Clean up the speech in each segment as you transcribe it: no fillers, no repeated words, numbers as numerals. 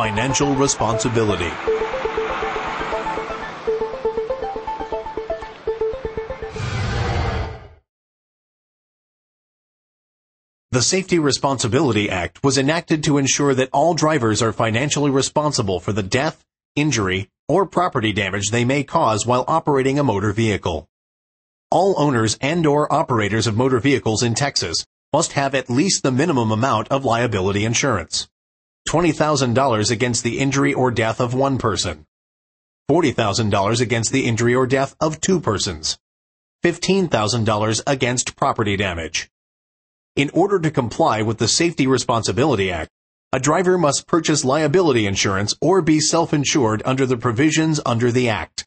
financial responsibility. The Safety Responsibility Act was enacted to ensure that all drivers are financially responsible for the death, injury, or property damage they may cause while operating a motor vehicle. All owners and/or operators of motor vehicles in Texas must have at least the minimum amount of liability insurance: $20,000 against the injury or death of one person, $40,000 against the injury or death of two persons, $15,000 against property damage. In order to comply with the Safety Responsibility Act, a driver must purchase liability insurance or be self-insured under the provisions under the Act.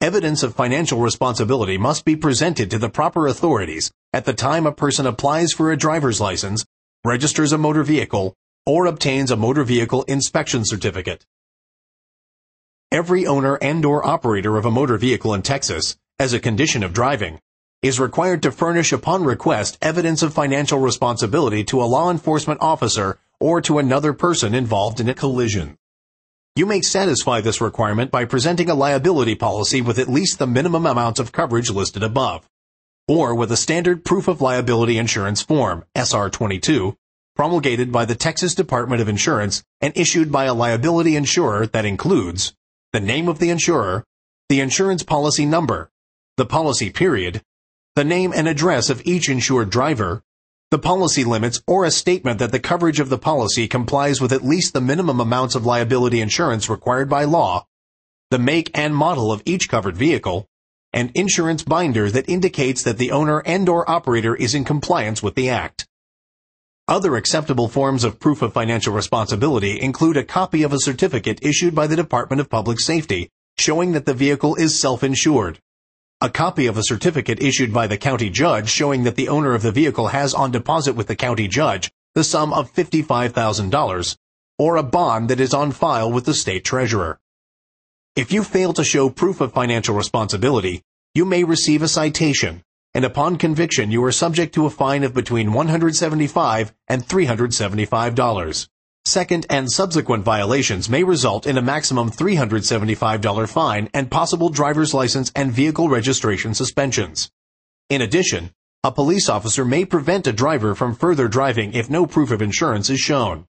Evidence of financial responsibility must be presented to the proper authorities at the time a person applies for a driver's license, registers a motor vehicle, or obtains a motor vehicle inspection certificate. Every owner and/or operator of a motor vehicle in Texas, as a condition of driving, is required to furnish upon request evidence of financial responsibility to a law enforcement officer or to another person involved in a collision. You may satisfy this requirement by presenting a liability policy with at least the minimum amounts of coverage listed above, or with a standard proof of liability insurance form, SR-22, promulgated by the Texas Department of Insurance and issued by a liability insurer that includes the name of the insurer, the insurance policy number, the policy period, the name and address of each insured driver, the policy limits, or a statement that the coverage of the policy complies with at least the minimum amounts of liability insurance required by law, the make and model of each covered vehicle, and insurance binder that indicates that the owner and/or operator is in compliance with the Act. Other acceptable forms of proof of financial responsibility include a copy of a certificate issued by the Department of Public Safety showing that the vehicle is self-insured, a copy of a certificate issued by the county judge showing that the owner of the vehicle has on deposit with the county judge the sum of $55,000, or a bond that is on file with the state treasurer. If you fail to show proof of financial responsibility, you may receive a citation, and upon conviction you are subject to a fine of between $175 and $375. Second and subsequent violations may result in a maximum $375 fine and possible driver's license and vehicle registration suspensions. In addition, a police officer may prevent a driver from further driving if no proof of insurance is shown.